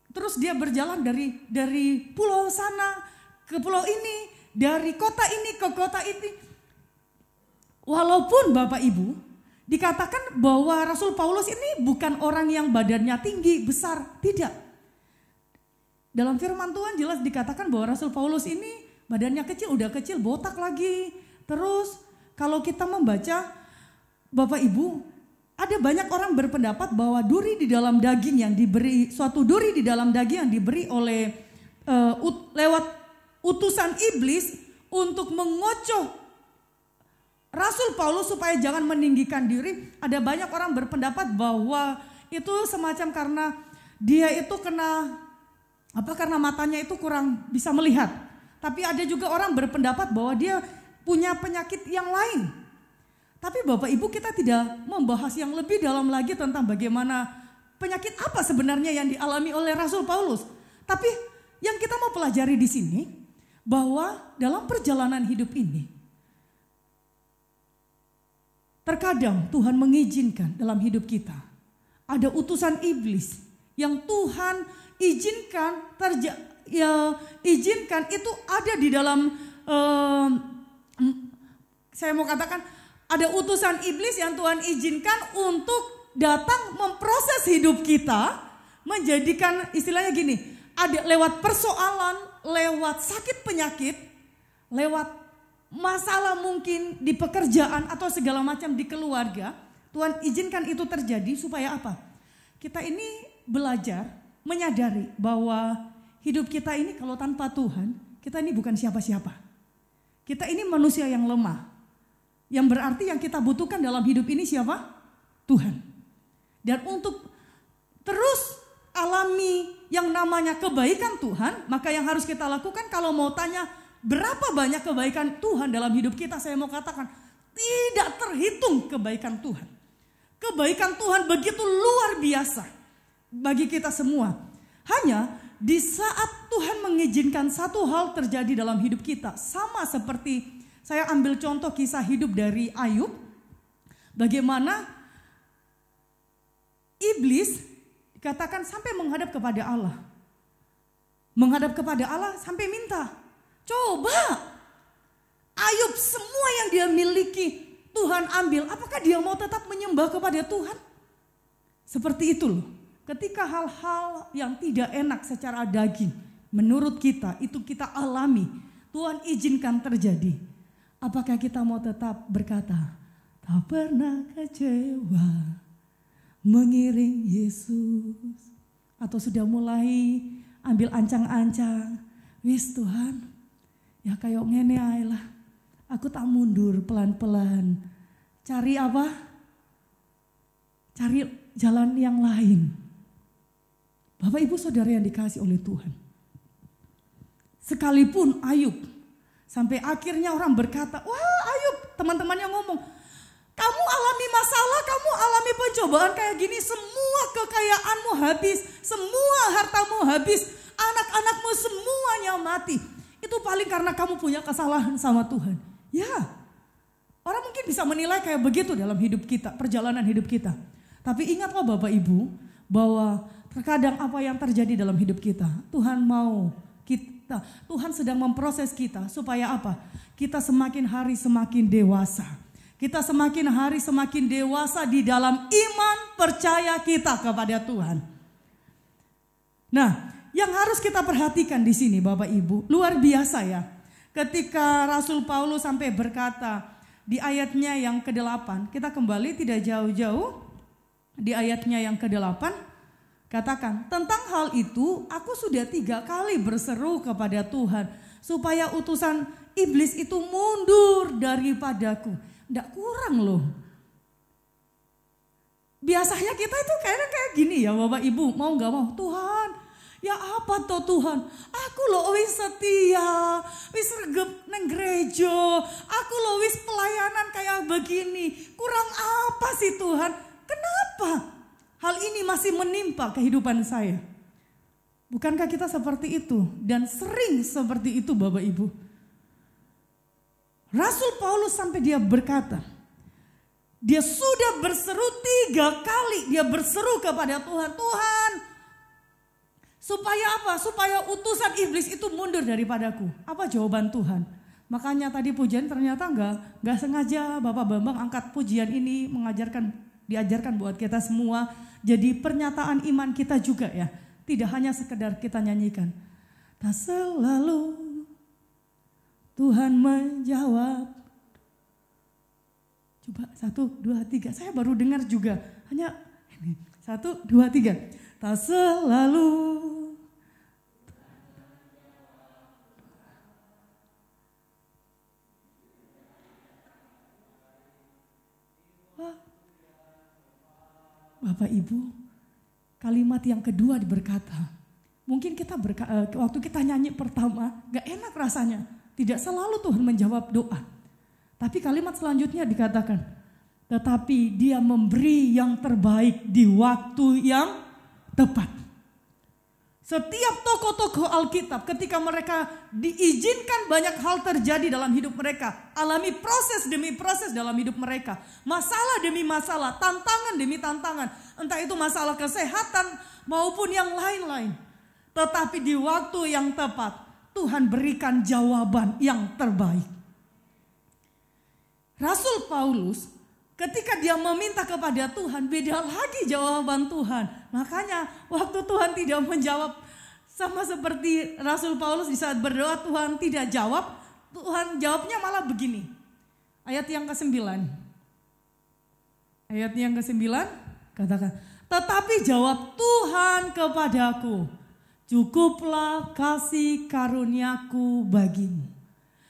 terus dia berjalan dari pulau sana ke pulau ini, dari kota ini ke kota ini. Walaupun Bapak Ibu, dikatakan bahwa Rasul Paulus ini bukan orang yang badannya tinggi, besar, tidak. Dalam firman Tuhan jelas dikatakan bahwa Rasul Paulus ini badannya kecil, udah kecil, botak lagi. Terus kalau kita membaca, Bapak Ibu, ada banyak orang berpendapat bahwa duri di dalam daging yang diberi, suatu duri di dalam daging yang diberi oleh lewat utusan iblis untuk mengocoh Rasul Paulus supaya jangan meninggikan diri. Ada banyak orang berpendapat bahwa itu semacam karena dia itu karena matanya itu kurang bisa melihat. Tapi ada juga orang berpendapat bahwa dia punya penyakit yang lain. Tapi Bapak Ibu, kita tidak membahas yang lebih dalam lagi tentang bagaimana penyakit apa sebenarnya yang dialami oleh Rasul Paulus. Tapi yang kita mau pelajari di sini bahwa dalam perjalanan hidup ini terkadang Tuhan mengizinkan dalam hidup kita ada utusan iblis yang Tuhan izinkan itu ada di dalam Saya mau katakan ada utusan iblis yang Tuhan izinkan untuk datang memproses hidup kita, menjadikan istilahnya gini, ada lewat persoalan, lewat sakit penyakit, lewat masalah mungkin di pekerjaan atau segala macam di keluarga, Tuhan izinkan itu terjadi supaya apa? Kita ini belajar, menyadari bahwa hidup kita ini kalau tanpa Tuhan, kita ini bukan siapa-siapa. Kita ini manusia yang lemah. Yang berarti yang kita butuhkan dalam hidup ini siapa? Tuhan. Dan untuk terus alami yang namanya kebaikan Tuhan, maka yang harus kita lakukan kalau mau tanya berapa banyak kebaikan Tuhan dalam hidup kita, saya mau katakan tidak terhitung kebaikan Tuhan. Kebaikan Tuhan begitu luar biasa bagi kita semua. Hanya di saat Tuhan mengizinkan satu hal terjadi dalam hidup kita, sama seperti saya ambil contoh kisah hidup dari Ayub, bagaimana iblis dikatakan sampai menghadap kepada Allah. Menghadap kepada Allah sampai minta, coba Ayub semua yang dia miliki Tuhan ambil, apakah dia mau tetap menyembah kepada Tuhan? Seperti itu loh. Ketika hal-hal yang tidak enak secara daging menurut kita itu kita alami, Tuhan izinkan terjadi. Apakah kita mau tetap berkata, tak pernah kecewa mengiring Yesus? Atau sudah mulai ambil ancang-ancang, wis Tuhan, ya kayak ngene ae lah. Aku tak mundur pelan-pelan. Cari apa? Cari jalan yang lain. Bapak Ibu Saudara yang dikasihi oleh Tuhan. Sekalipun Ayub, sampai akhirnya orang berkata, wah Ayub, teman-temannya ngomong, kamu alami masalah, kamu alami pencobaan kayak gini, semua kekayaanmu habis, semua hartamu habis, anak-anakmu semuanya mati. Itu paling karena kamu punya kesalahan sama Tuhan. Ya, orang mungkin bisa menilai kayak begitu dalam hidup kita, perjalanan hidup kita. Tapi ingatlah Bapak Ibu, bahwa terkadang apa yang terjadi dalam hidup kita, Tuhan mau kita, Tuhan sedang memproses kita supaya apa? Kita semakin hari semakin dewasa. Kita semakin hari semakin dewasa di dalam iman percaya kita kepada Tuhan. Nah, yang harus kita perhatikan di sini Bapak Ibu, luar biasa ya. Ketika Rasul Paulus sampai berkata di ayatnya yang ke-8, kita kembali tidak jauh-jauh di ayatnya yang ke-8. Katakan, tentang hal itu aku sudah 3 kali berseru kepada Tuhan supaya utusan iblis itu mundur daripadaku. Nggak kurang loh. Biasanya kita itu kayak gini ya Bapak Ibu, mau gak mau, Tuhan ya apa toh Tuhan, aku loh wis setia, wis regep neng gereja, aku loh wis pelayanan kayak begini, kurang apa sih Tuhan, kenapa? Hal ini masih menimpa kehidupan saya. Bukankah kita seperti itu? Dan sering seperti itu Bapak Ibu. Rasul Paulus sampai dia berkata, dia sudah berseru 3 kali, dia berseru kepada Tuhan, Tuhan supaya apa? Supaya utusan iblis itu mundur daripadaku. Apa jawaban Tuhan? Makanya tadi pujian ternyata enggak sengaja Bapak Bambang angkat pujian ini diajarkan buat kita semua. Jadi pernyataan iman kita juga ya. Tidak hanya sekedar kita nyanyikan. Tak selalu Tuhan menjawab. Coba 1, 2, 3. Saya baru dengar juga. Hanya ini. 1, 2, 3. Tak selalu. Bapak Ibu, kalimat yang kedua berkata, mungkin kita waktu kita nyanyi pertama gak enak rasanya, tidak selalu Tuhan menjawab doa. Tapi kalimat selanjutnya dikatakan, tetapi dia memberi yang terbaik di waktu yang tepat. Setiap tokoh-tokoh Alkitab ketika mereka diizinkan banyak hal terjadi dalam hidup mereka. Alami proses demi proses dalam hidup mereka. Masalah demi masalah, tantangan demi tantangan. Entah itu masalah kesehatan maupun yang lain-lain. Tetapi di waktu yang tepat Tuhan berikan jawaban yang terbaik. Rasul Paulus ketika dia meminta kepada Tuhan, beda lagi jawaban Tuhan. Makanya waktu Tuhan tidak menjawab, sama seperti Rasul Paulus di saat berdoa Tuhan tidak jawab, Tuhan jawabnya malah begini. Ayat yang ke-9. Ayat yang ke-9 katakan, tetapi jawab Tuhan kepadaku, cukuplah kasih karuniaku bagimu.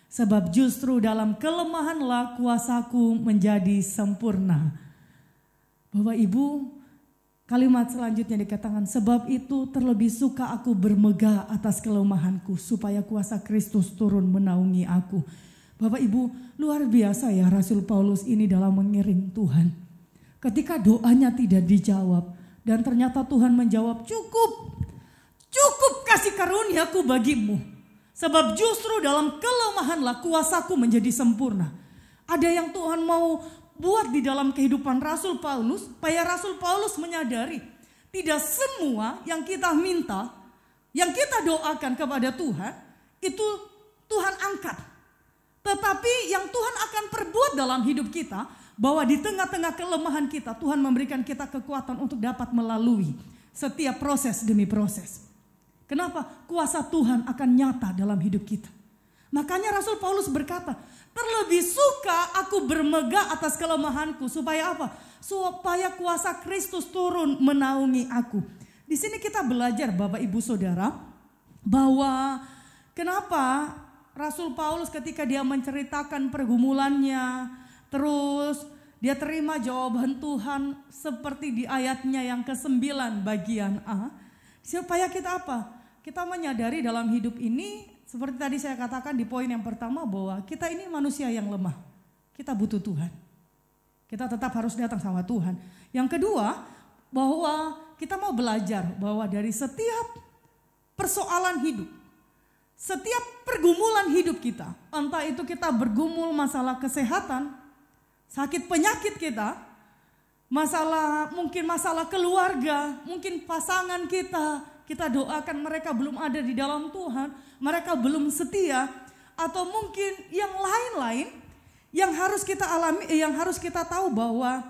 Sebab justru dalam kelemahanlah kuasaku menjadi sempurna. Bapak Ibu, kalimat selanjutnya dikatakan, sebab itu terlebih suka aku bermegah atas kelemahanku, supaya kuasa Kristus turun menaungi aku. Bapak Ibu, luar biasa ya Rasul Paulus ini dalam mengiring Tuhan. Ketika doanya tidak dijawab, dan ternyata Tuhan menjawab, cukup kasih karuniaku bagimu. Sebab justru dalam kelemahanlah kuasaku menjadi sempurna. Ada yang Tuhan mau buat di dalam kehidupan Rasul Paulus, supaya Rasul Paulus menyadari tidak semua yang kita minta, yang kita doakan kepada Tuhan, itu Tuhan angkat. Tetapi yang Tuhan akan perbuat dalam hidup kita, bahwa di tengah-tengah kelemahan kita, Tuhan memberikan kita kekuatan untuk dapat melalui setiap proses demi proses. Kenapa? Kuasa Tuhan akan nyata dalam hidup kita. Makanya Rasul Paulus berkata, terlebih suka aku bermegah atas kelemahanku. Supaya apa? Supaya kuasa Kristus turun menaungi aku. Di sini kita belajar Bapak Ibu Saudara, bahwa kenapa Rasul Paulus ketika dia menceritakan pergumulannya, terus dia terima jawaban Tuhan seperti di ayatnya yang ke-9 bagian A. Supaya kita apa? Kita menyadari dalam hidup ini, seperti tadi saya katakan di poin yang pertama, bahwa kita ini manusia yang lemah. Kita butuh Tuhan. Kita tetap harus datang sama Tuhan. Yang kedua, bahwa kita mau belajar bahwa dari setiap persoalan hidup, setiap pergumulan hidup kita, entah itu kita bergumul masalah kesehatan, sakit penyakit kita, mungkin masalah keluarga, mungkin pasangan kita doakan mereka belum ada di dalam Tuhan, mereka belum setia, atau mungkin yang lain-lain yang harus kita alami, yang harus kita tahu bahwa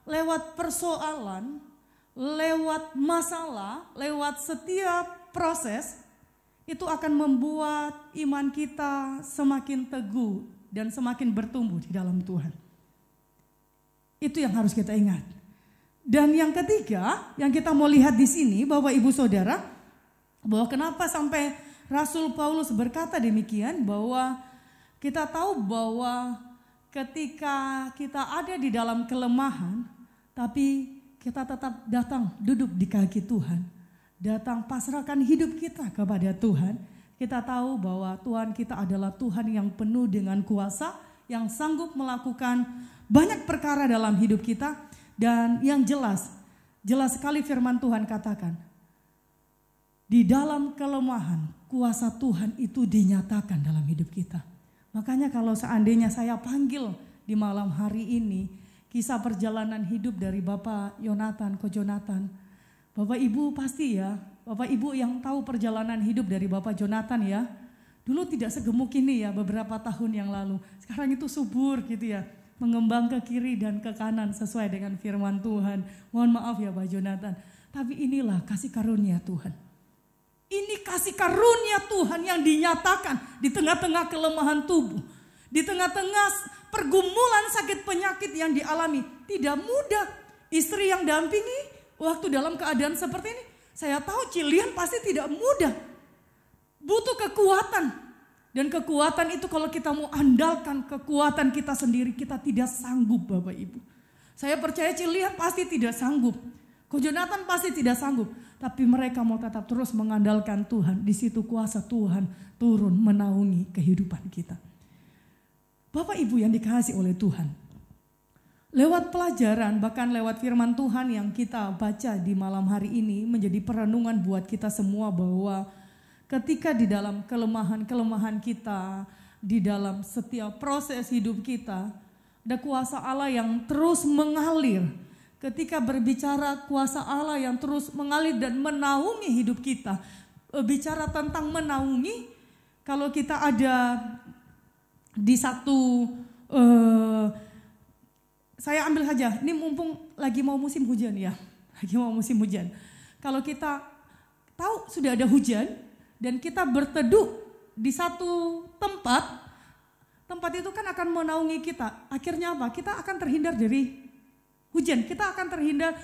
lewat persoalan, lewat masalah, lewat setiap proses, itu akan membuat iman kita semakin teguh dan semakin bertumbuh di dalam Tuhan. Itu yang harus kita ingat. Dan yang ketiga, yang kita mau lihat di sini, Bapak Ibu Saudara, bahwa kenapa sampai Rasul Paulus berkata demikian, bahwa kita tahu bahwa ketika kita ada di dalam kelemahan, tapi kita tetap datang duduk di kaki Tuhan, datang pasrahkan hidup kita kepada Tuhan. Kita tahu bahwa Tuhan kita adalah Tuhan yang penuh dengan kuasa, yang sanggup melakukan banyak perkara dalam hidup kita. Dan yang jelas sekali firman Tuhan katakan, di dalam kelemahan kuasa Tuhan itu dinyatakan dalam hidup kita. Makanya kalau seandainya saya panggil di malam hari ini kisah perjalanan hidup dari Bapak Yonatan, Ko Jonathan, Bapak Ibu pasti ya, Bapak Ibu yang tahu perjalanan hidup dari Bapak Jonathan ya, dulu tidak segemuk ini ya beberapa tahun yang lalu, sekarang itu subur gitu ya. Mengembang ke kiri dan ke kanan sesuai dengan firman Tuhan. Mohon maaf ya Pak Jonathan. Tapi inilah kasih karunia Tuhan. Ini kasih karunia Tuhan yang dinyatakan di tengah-tengah kelemahan tubuh. Di tengah-tengah pergumulan sakit penyakit yang dialami. Tidak mudah. Istri yang dampingi waktu dalam keadaan seperti ini. Saya tahu Cilian pasti tidak mudah. Butuh kekuatan. Dan kekuatan itu kalau kita mau andalkan kekuatan kita sendiri, kita tidak sanggup Bapak Ibu. Saya percaya Cilian pasti tidak sanggup. Ko Jonathan pasti tidak sanggup. Tapi mereka mau tetap terus mengandalkan Tuhan. Di situ kuasa Tuhan turun menaungi kehidupan kita. Bapak Ibu yang dikasihi oleh Tuhan. Lewat pelajaran, bahkan lewat firman Tuhan yang kita baca di malam hari ini, menjadi perenungan buat kita semua bahwa ketika di dalam kelemahan-kelemahan kita, di dalam setiap proses hidup kita, ada kuasa Allah yang terus mengalir. Ketika berbicara kuasa Allah yang terus mengalir dan menaungi hidup kita, bicara tentang menaungi, kalau kita ada di satu saya ambil saja, ini mumpung lagi mau musim hujan ya. Lagi mau musim hujan. Kalau kita tahu sudah ada hujan dan kita berteduh di satu tempat itu kan akan menaungi kita. Akhirnya apa? Kita akan terhindar dari hujan. Kita akan terhindar,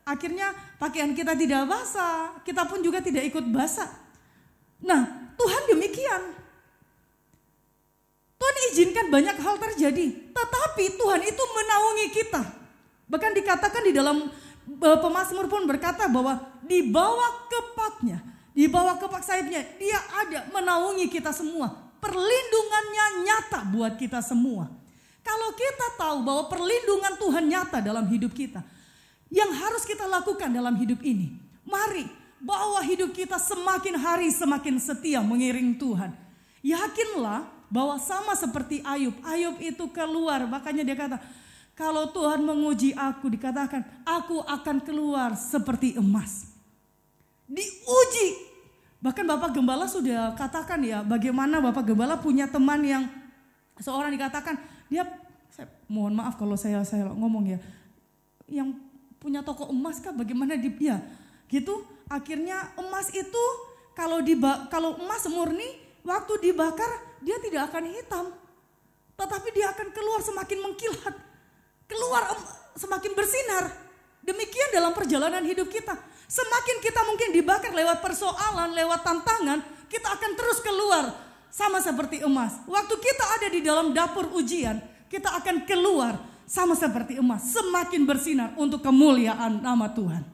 akhirnya pakaian kita tidak basah, kita pun juga tidak ikut basah. Nah, Tuhan demikian. Tuhan izinkan banyak hal terjadi, tetapi Tuhan itu menaungi kita. Bahkan dikatakan di dalam pemazmur pun berkata bahwa di bawah kepaknya, di bawah kepak sayapnya, dia ada menaungi kita semua. Perlindungannya nyata buat kita semua. Kalau kita tahu bahwa perlindungan Tuhan nyata dalam hidup kita, yang harus kita lakukan dalam hidup ini, mari bawa hidup kita semakin hari semakin setia mengiring Tuhan. Yakinlah bahwa sama seperti Ayub. Ayub itu keluar, makanya dia kata, kalau Tuhan menguji aku, dikatakan, aku akan keluar seperti emas. Diuji. Bahkan Bapak Gembala sudah katakan ya, bagaimana Bapak Gembala punya teman yang seorang dikatakan, dia, mohon maaf kalau saya ngomong ya, yang punya toko emas kah, bagaimana dia, gitu. Akhirnya emas itu, kalau emas murni, waktu dibakar, dia tidak akan hitam. Tetapi dia akan keluar semakin mengkilat. Keluar semakin bersinar. Demikian dalam perjalanan hidup kita. Semakin kita mungkin dibakar lewat persoalan, lewat tantangan, kita akan terus keluar sama seperti emas. Waktu kita ada di dalam dapur ujian, kita akan keluar sama seperti emas. Semakin bersinar untuk kemuliaan nama Tuhan.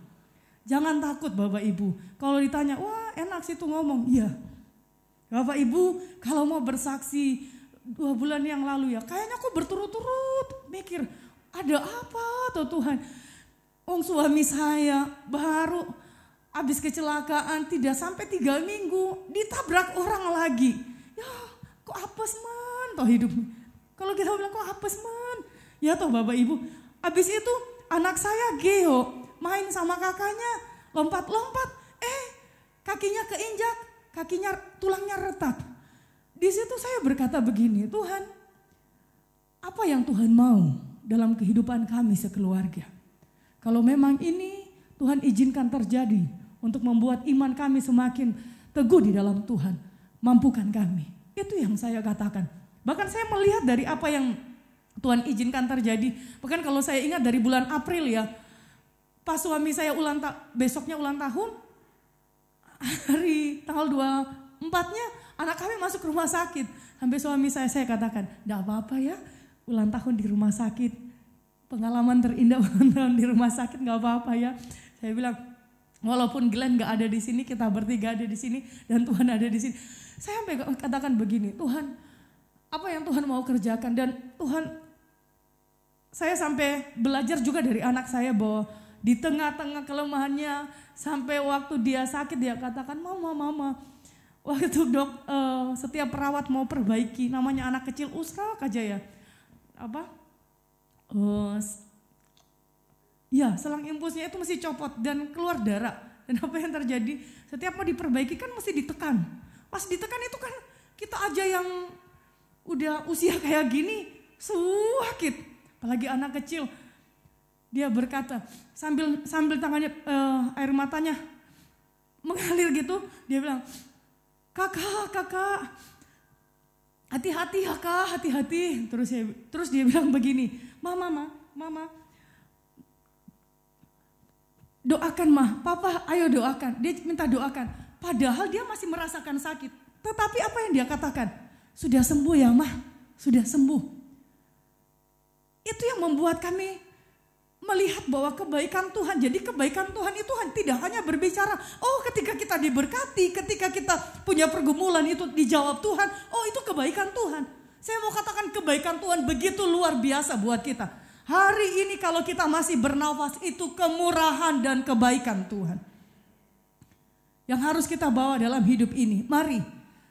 Jangan takut Bapak Ibu. Kalau ditanya, wah enak sih tuh ngomong. Iya. Bapak Ibu kalau mau bersaksi 2 bulan yang lalu ya, kayaknya aku berturut-turut mikir, ada apa tuh Tuhan? Suami saya baru habis kecelakaan, tidak sampai 3 minggu ditabrak orang lagi. Ya kok apes man toh hidupnya. Kalau kita bilang kok apes man. Ya toh Bapak Ibu. Habis itu anak saya Geo main sama kakaknya, lompat-lompat. Kakinya keinjak, tulangnya retak. Di situ saya berkata begini, Tuhan, apa yang Tuhan mau dalam kehidupan kami sekeluarga? Kalau memang ini Tuhan izinkan terjadi untuk membuat iman kami semakin teguh di dalam Tuhan, mampukan kami. Itu yang saya katakan. Bahkan saya melihat dari apa yang Tuhan izinkan terjadi. Bahkan kalau saya ingat dari bulan April ya, pas suami saya besoknya ulang tahun, hari tanggal 24-nya anak kami masuk rumah sakit. Sampai suami saya katakan, enggak apa-apa ya, ulang tahun di rumah sakit. Pengalaman terindah ulang tahun di rumah sakit, enggak apa-apa ya. Saya bilang, walaupun Glenn enggak ada di sini, kita bertiga ada di sini dan Tuhan ada di sini. Saya sampai katakan begini, Tuhan, apa yang Tuhan mau kerjakan? Dan Tuhan, saya sampai belajar juga dari anak saya bahwa di tengah-tengah kelemahannya, sampai waktu dia sakit dia katakan, mama. Waktu setiap perawat mau perbaiki, namanya anak kecil usrak aja ya. Selang impulsnya itu mesti copot dan keluar darah. Dan apa yang terjadi? Setiap mau diperbaiki kan mesti ditekan. Pas ditekan itu kan kita aja yang udah usia kayak gini sakit. Apalagi anak kecil. Dia berkata sambil tangannya air matanya mengalir gitu, dia bilang, kakak, hati-hati ya kak, hati-hati. Terus dia bilang begini, mama, doakan mah, papa ayo doakan. Dia minta doakan, padahal dia masih merasakan sakit. Tetapi apa yang dia katakan? Sudah sembuh ya mah, sudah sembuh. Itu yang membuat kami melihat bahwa kebaikan Tuhan. Jadi kebaikan Tuhan itu tidak hanya berbicara, ketika kita diberkati, ketika kita punya pergumulan itu dijawab Tuhan, itu kebaikan Tuhan. Saya mau katakan kebaikan Tuhan begitu luar biasa buat kita. Hari ini kalau kita masih bernafas itu kemurahan dan kebaikan Tuhan. Yang harus kita bawa dalam hidup ini. Mari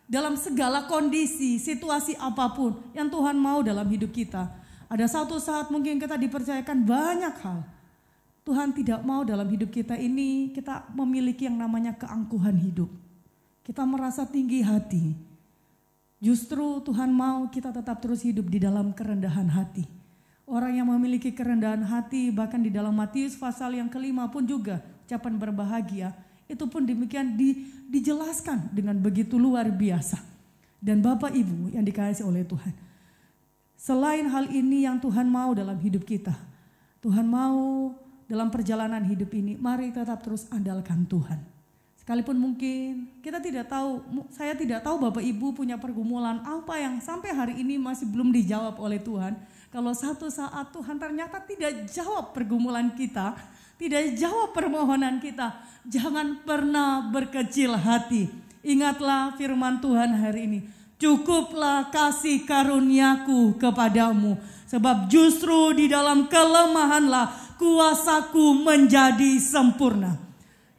dalam segala kondisi, situasi apapun yang Tuhan mau dalam hidup kita. Ada satu saat mungkin kita dipercayakan banyak hal. Tuhan tidak mau dalam hidup kita ini kita memiliki yang namanya keangkuhan hidup. Kita merasa tinggi hati. Justru Tuhan mau kita tetap terus hidup di dalam kerendahan hati. Orang yang memiliki kerendahan hati, bahkan di dalam Matius pasal yang ke-5 pun juga ucapan berbahagia, itu pun demikian dijelaskan dengan begitu luar biasa. Dan Bapak Ibu yang dikasihi oleh Tuhan, selain hal ini yang Tuhan mau dalam hidup kita, Tuhan mau dalam perjalanan hidup ini, mari tetap terus andalkan Tuhan. Sekalipun mungkin kita tidak tahu, saya tidak tahu Bapak Ibu punya pergumulan apa yang sampai hari ini masih belum dijawab oleh Tuhan. Kalau satu saat Tuhan ternyata tidak jawab pergumulan kita, tidak jawab permohonan kita, jangan pernah berkecil hati. Ingatlah firman Tuhan hari ini, cukuplah kasih karuniaku kepadamu, sebab justru di dalam kelemahanlah kuasaku menjadi sempurna.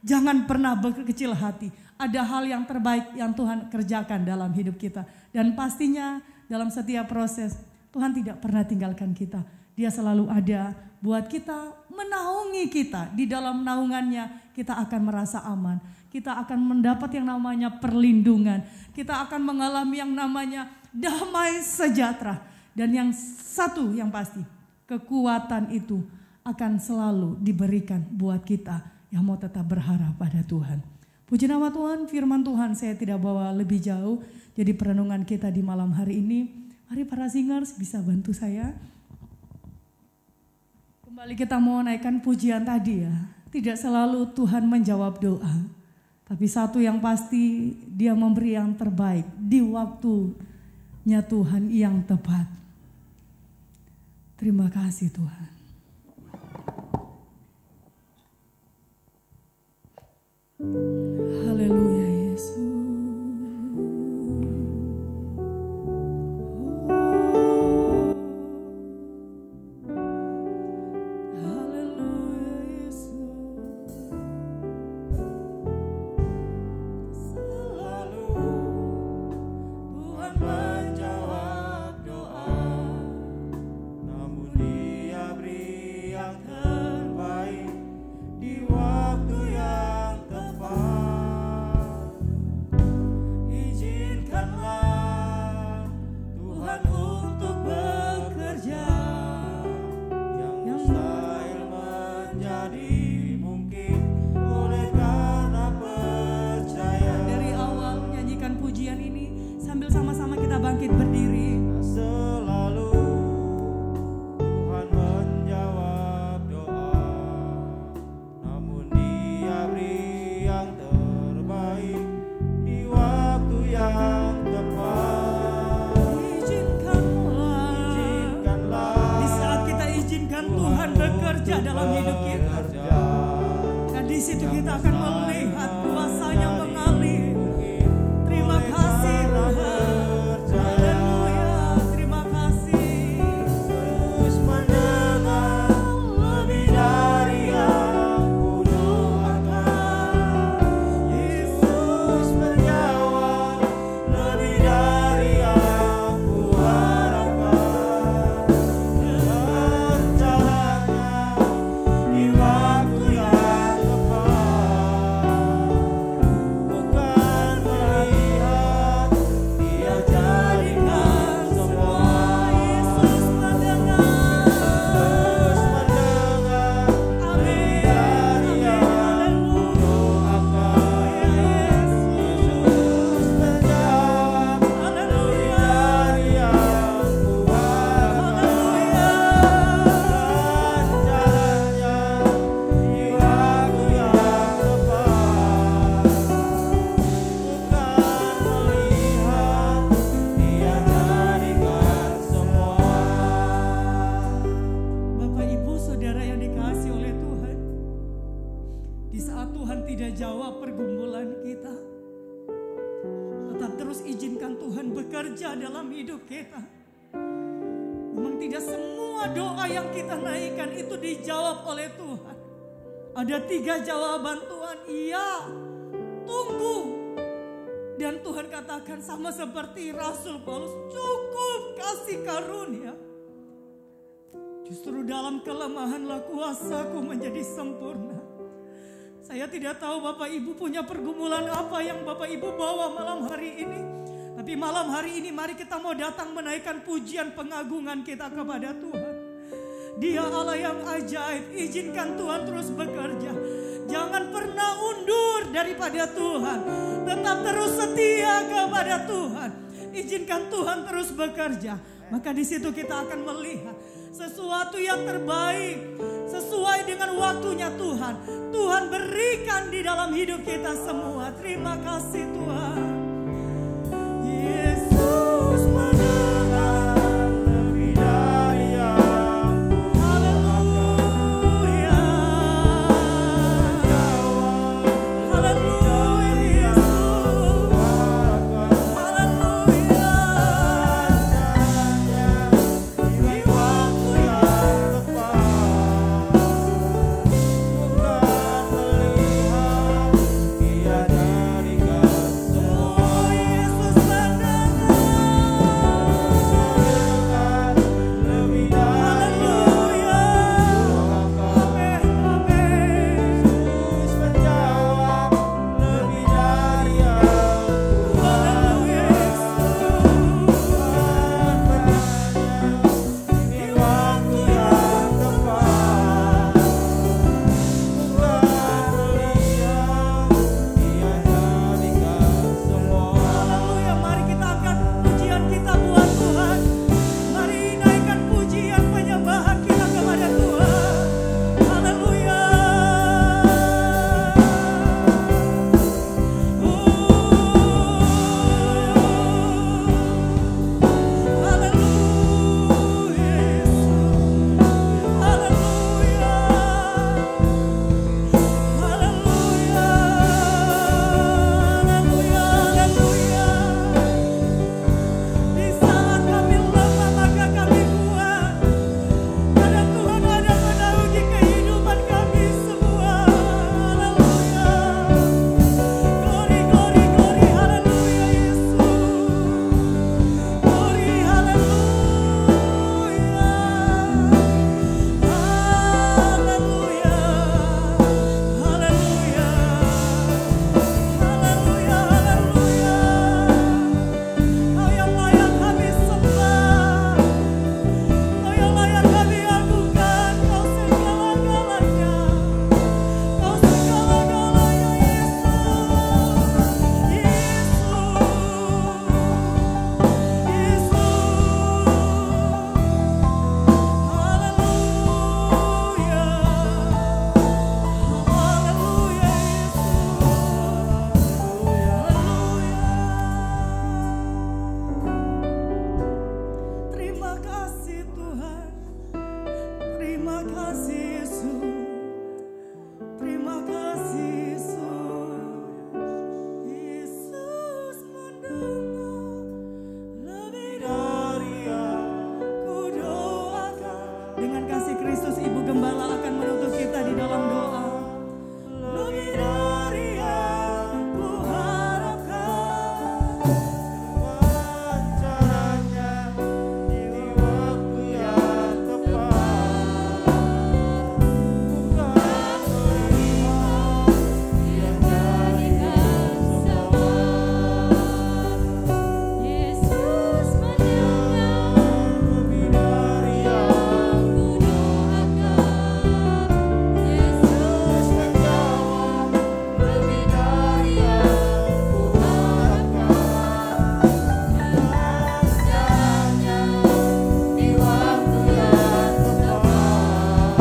Jangan pernah berkecil hati, ada hal yang terbaik yang Tuhan kerjakan dalam hidup kita. Dan pastinya dalam setiap proses, Tuhan tidak pernah tinggalkan kita. Dia selalu ada buat kita, menaungi kita. Di dalam naungannya kita akan merasa aman. Kita akan mendapat yang namanya perlindungan. Kita akan mengalami yang namanya damai sejahtera. Dan yang satu yang pasti, kekuatan itu akan selalu diberikan buat kita yang mau tetap berharap pada Tuhan. Puji nama Tuhan, firman Tuhan saya tidak bawa lebih jauh. Jadi perenungan kita di malam hari ini, mari para singers bisa bantu saya. Kembali kita mau naikkan pujian tadi ya. Tidak selalu Tuhan menjawab doa. Tapi satu yang pasti, Dia memberi yang terbaik di waktunya Tuhan yang tepat. Terima kasih Tuhan. Haleluya Yesus. Ada 3 jawaban Tuhan, iya, tunggu. Dan Tuhan katakan sama seperti Rasul Paulus, cukup kasih karunia. Justru dalam kelemahanlah kuasaku menjadi sempurna. Saya tidak tahu Bapak Ibu punya pergumulan apa yang Bapak Ibu bawa malam hari ini. Tapi malam hari ini mari kita mau datang menaikkan pujian pengagungan kita kepada Tuhan. Dia Allah yang ajaib. Izinkan Tuhan terus bekerja. Jangan pernah undur daripada Tuhan. Tetap terus setia kepada Tuhan. Izinkan Tuhan terus bekerja. Maka di situ kita akan melihat sesuatu yang terbaik sesuai dengan waktunya Tuhan. Tuhan berikan di dalam hidup kita semua. Terima kasih Tuhan. Yesus mendengar lebih dari yang haleluya. Haleluya Yesus. Haleluya. Di waktu yang tepat bukan melihat Ia jadikan semua. Yesus mendengar lebih dari amin, amin. Yesus menjawab lebih dari yang haleluya Yesus. Di waktu yang tepat bukan melihat Ia jadikan semua. Haleluya, mari kita angkat pujian kita buat Tuhan. Mari naikkan pujian penyembahan kita kepada Tuhan. Haleluya. Haleluya Yesus. Haleluya. Haleluya. Haleluya. Haleluya. Di saat kami lemah maka kami kuat. Karena Tuhan ada menaungi kehidupan kami semua. Haleluya. Glory, glory, glory. Haleluya Yesus. Glory, haleluya. Haleluya. Haleluya. Haleluya, haleluya. Kau yang layak kami sembah, Kau yang layak kami agukan, Kau segala-galanya, Kau segala-galanya Yesus, Yesus, haleluya, haleluya Yesus, terima kasih Tuhan, terima kasih Yesus, terima kasih Yesus. Yesus mendengar lebih dari yang kudoakan. Dengan kasih Kristus Ibu Gembala akan menuntut kita di dalam doa. Lebih dari yang kuharapkan. Dengan caranya di waktu yang tepat bukan melihat Ia jadikan semua. Yesus mendengar Lebih dari yang kudoakan. Yesus menjawab lebih dari yang kuharapkan. dengan caranya di waktu yang tepat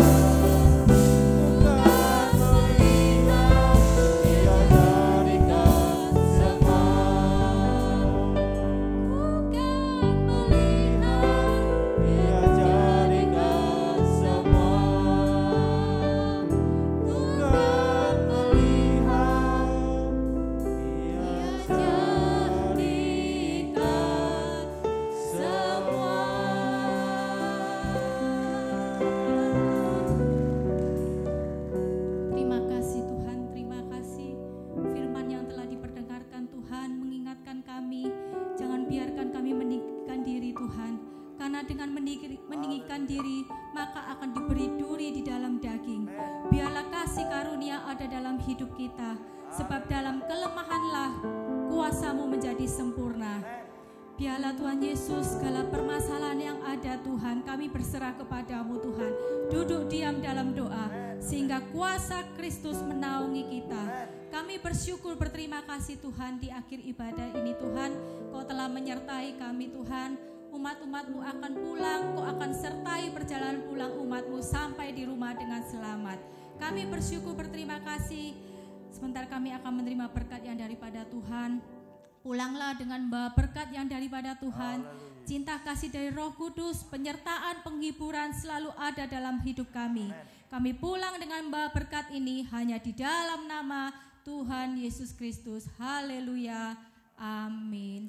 Bukan melihat Ia jadikan semua. bukan melihat Ia jadikan semua. Bukan melihat Ia jadikan semua. Terima kasih Tuhan, terima kasih firman yang telah diperdengarkan Tuhan mengingatkan kami, jangan biarkan kami meninggikan diri Tuhan, karena dengan meninggikan diri maka akan diberi duri di dalam daging. Biarlah kasih karunia ada dalam hidup kita, sebab dalam kelemahanlah kuasa-Mu menjadi sempurna. Biarlah Tuhan Yesus segala permasalahan yang ada Tuhan, kami berserah kepadamu Tuhan. Duduk diam dalam doa sehingga kuasa Kristus menaungi kita. Kami bersyukur berterima kasih Tuhan di akhir ibadah ini Tuhan. Kau telah menyertai kami Tuhan. Umat-umat-Mu akan pulang, Kau akan sertai perjalanan pulang umat-Mu sampai di rumah dengan selamat. Kami bersyukur berterima kasih. Sebentar kami akan menerima berkat yang daripada Tuhan. Pulanglah dengan bawa berkat yang daripada Tuhan. Cinta kasih dari Roh Kudus, penyertaan, penghiburan selalu ada dalam hidup kami. Kami pulang dengan bawa berkat ini hanya di dalam nama Tuhan Yesus Kristus. Haleluya. Amin.